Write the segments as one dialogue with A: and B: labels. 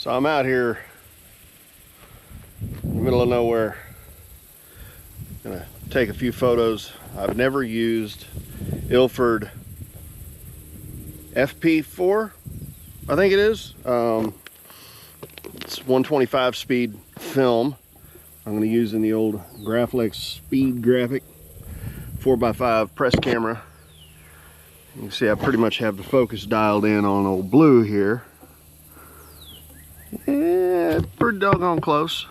A: So I'm out here in the middle of nowhere. Gonna take a few photos. I've never used Ilford FP4, I think it is. It's 125 speed film. I'm gonna use in the old Graflex Speed Graphic 4x5 press camera. You can see I pretty much have the focus dialed in on old blue here. Yeah, it's pretty doggone close.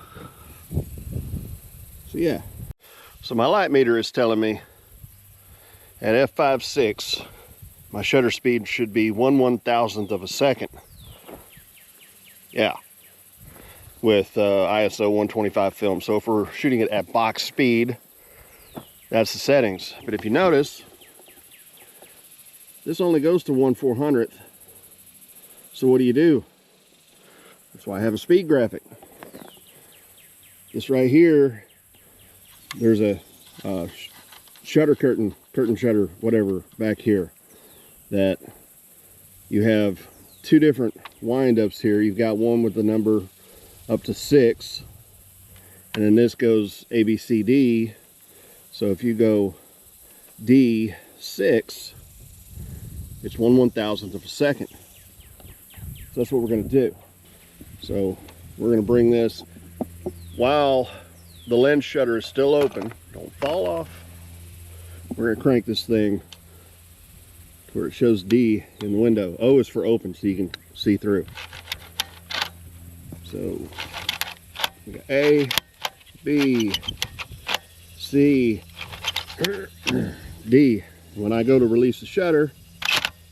A: So yeah. So my light meter is telling me at f5.6 my shutter speed should be 1/1000th of a second. Yeah. With ISO 125 film. So if we're shooting it at box speed, that's the settings. But if you notice, this only goes to 1/400th. So what do? That's why I have a speed graphic. This right here, there's a shutter curtain shutter, whatever, back here, that you have two different wind-ups here. You've got one with the number up to 6, and then this goes A, B, C, D. So if you go D6, it's 1/1000th of a second. So that's what we're going to do. So we're going to bring this while the lens shutter is still open. Don't fall off. We're going to crank this thing to where it shows D in the window. O is for open, so you can see through. So we got A, B, C, D. When I go to release the shutter,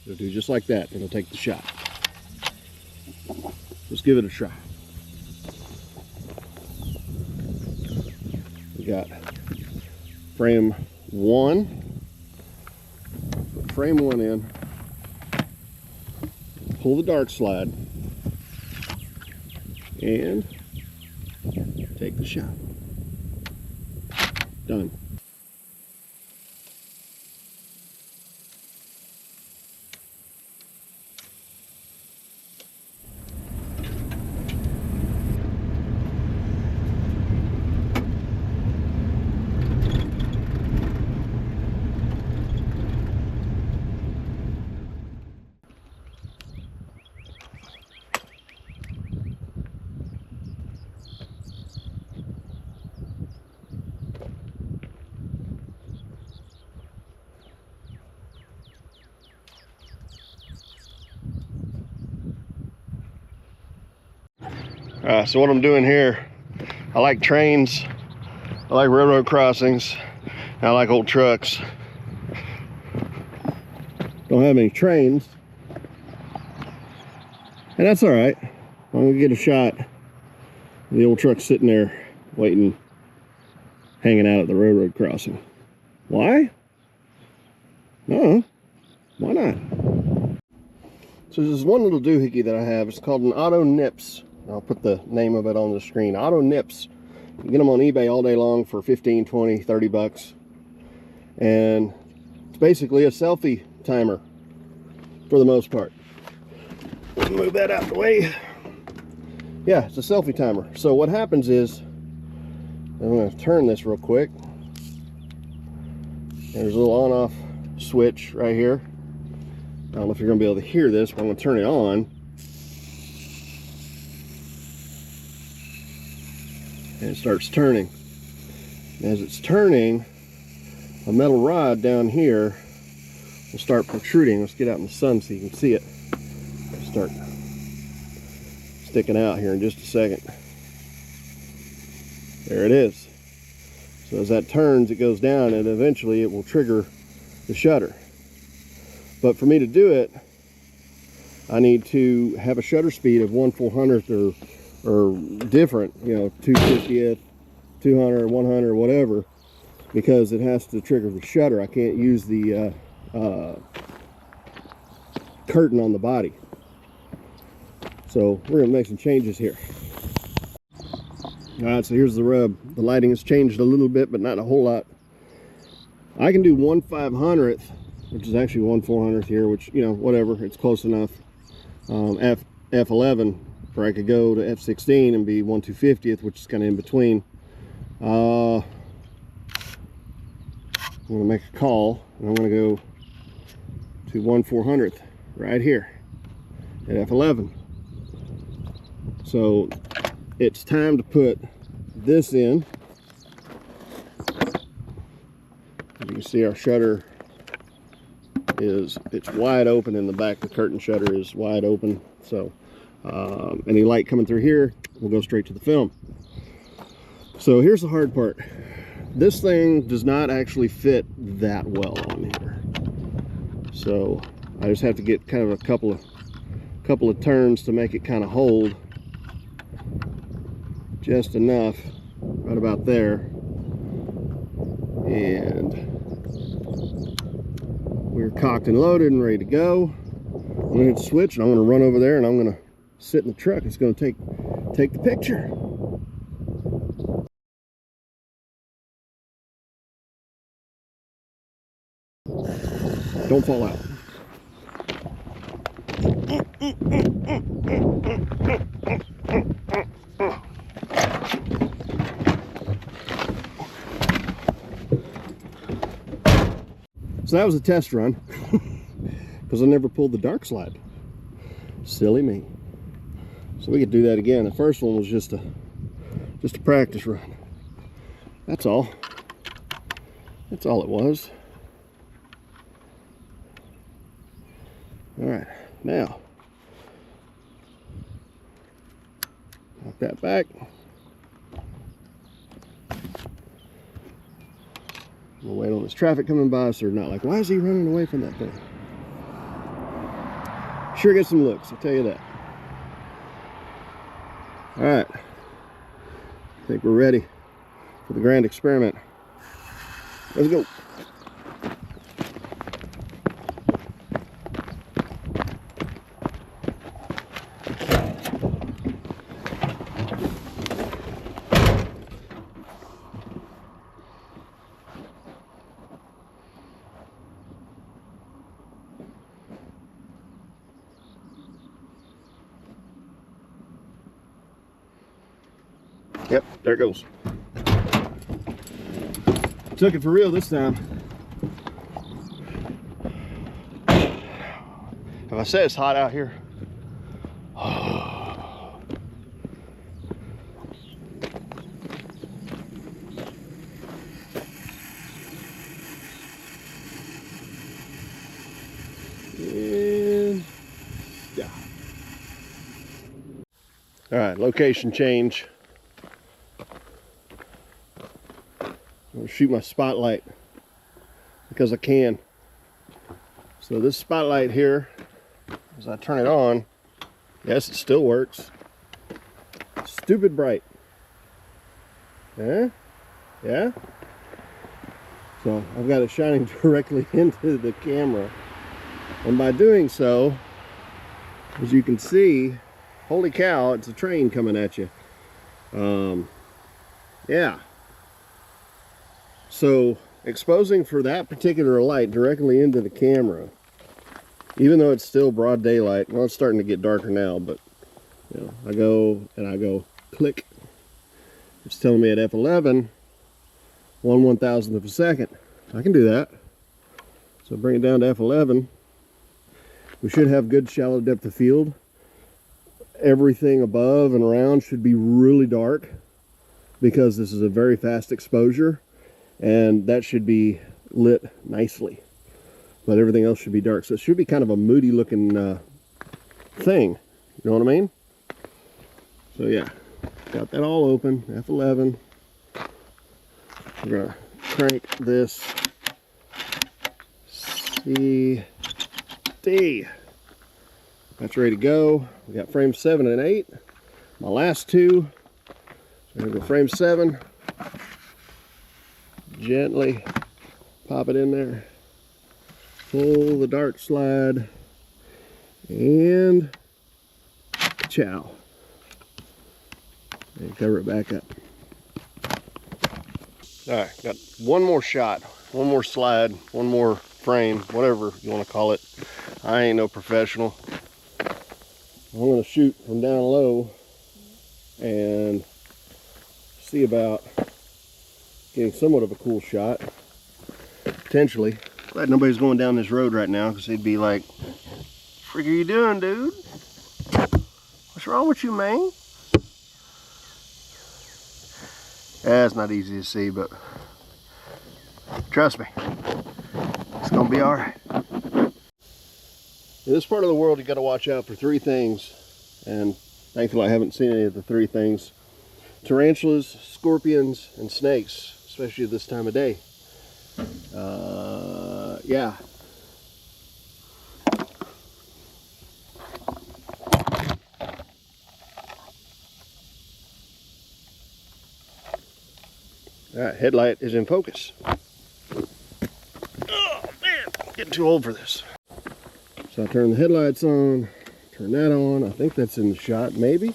A: it'll do just like that. It'll take the shot. Let's give it a try. We got frame 1. Put frame 1 in. Pull the dark slide. And take the shot. Done. So what I'm doing here, I like trains, I like railroad crossings, and I like old trucks. Don't have any trains, and that's all right. I'm gonna get a shot. The old truck sitting there waiting, hanging out at the railroad crossing. Why? No, why not? So there's one little doohickey that I have. It's called an auto nips. I'll put the name of it on the screen. Auto nips. You can get them on eBay all day long for 15, 20, 30 bucks. And it's basically a selfie timer for the most part. Move that out of the way. Yeah, it's a selfie timer. So what happens is, I'm going to turn this real quick. There's a little on-off switch right here. I don't know if you're going to be able to hear this, but I'm going to turn it on. And it starts turning. As it's turning, a metal rod down here will start protruding. Let's get out in the sun so you can see it. It'll start sticking out here in just a second. There it is. So as that turns, it goes down, and eventually it will trigger the shutter. But for me to do it, I need to have a shutter speed of 1/400th or different, you know, 2/50th, 200, 100, whatever, because it has to trigger the shutter. I can't use the curtain on the body. So we're gonna make some changes here. All right, so here's the rub. The lighting has changed a little bit, but not a whole lot. I can do 1/500th, which is actually 1/400th here, which, you know, whatever, it's close enough. F11 or I could go to F16 and be 1/250th, which is kind of in between. I'm going to make a call, and I'm going to go to 1/400th right here at F11. So it's time to put this in. As you can see, our shutter it's wide open in the back. The curtain shutter is wide open, so any light coming through here will go straight to the film. So here's the hard part. This thing does not actually fit that well on here, so I just have to get kind of a couple of turns to make it kind of hold just enough, right about there, and we're cocked and loaded and ready to go. I'm going to hit the switch, and I'm going to run over there, and I'm going to sit in the truck. It's going to take the picture. Don't fall out. So that was a test run, because I never pulled the dark slide. Silly me. So we could do that again. The first one was just a practice run. That's all. That's all it was. All right, now knock that back. We'll wait on this traffic coming by, so they're not like, why is he running away from that thing? Sure get some looks, I'll tell you that. All right, I think we're ready for the grand experiment. Let's go. Yep, there it goes. Took it for real this time. Have I said it's hot out here? And yeah. All right, location change. I'm gonna shoot my spotlight because I can. So this spotlight here, as I turn it on, yes, it still works. Stupid bright. Yeah? Yeah? So I've got it shining directly into the camera. And by doing so, as you can see, holy cow, it's a train coming at you. Yeah. So exposing for that particular light directly into the camera, even though it's still broad daylight, well, it's starting to get darker now, but you know, I go click. It's telling me at f11 1/1000th of a second. I can do that. So bring it down to f11. We should have good shallow depth of field. Everything above and around should be really dark because this is a very fast exposure, and that should be lit nicely, but everything else should be dark. So it should be kind of a moody looking thing, you know what I mean? So yeah, got that all open, f11. We're gonna crank this CD. That's ready to go. We got frame 7 and 8, my last two. So I'm gonna go frame 7, gently pop it in there, pull the dark slide, and ciao, and cover it back up. All right, got one more shot, one more slide, one more frame, whatever you want to call it. I ain't no professional. I'm going to shoot from down low and see about getting somewhat of a cool shot. Potentially. Glad nobody's going down this road right now, because they'd be like, "Frick are you doing, dude? What's wrong with you, man?" Yeah, it's not easy to see, but trust me, it's gonna be all right. In this part of the world, you got to watch out for three things, and thankfully I haven't seen any of the three things: tarantulas, scorpions, and snakes, especially at this time of day. Yeah. All right, headlight is in focus. Oh man, I'm getting too old for this. So I turn the headlights on, turn that on. I think that's in the shot, maybe.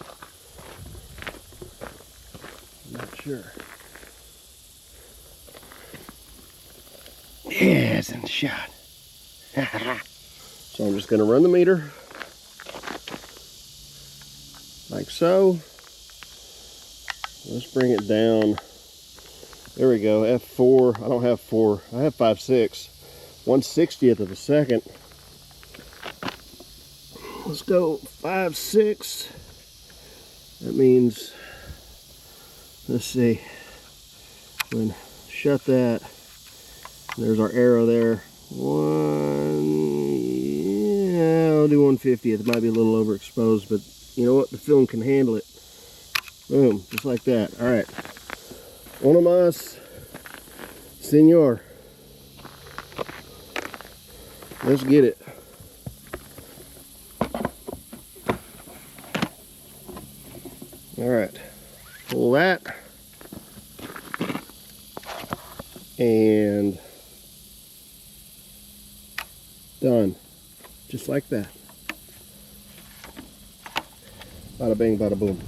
A: I'm not sure. Yeah, it's in the shot. So I'm just going to run the meter like so. Let's bring it down. There we go, F4. I don't have 4, I have 5/6. 1/60th of a second. Let's go 5/6. That means, let's see, when shut that, there's our arrow there. Yeah, I'll do 1/50th. It might be a little overexposed, but you know what? The film can handle it. Boom, just like that. All right. Uno más, senor. Let's get it. All right. Pull that. And done. Just like that. Bada bing, bada boom.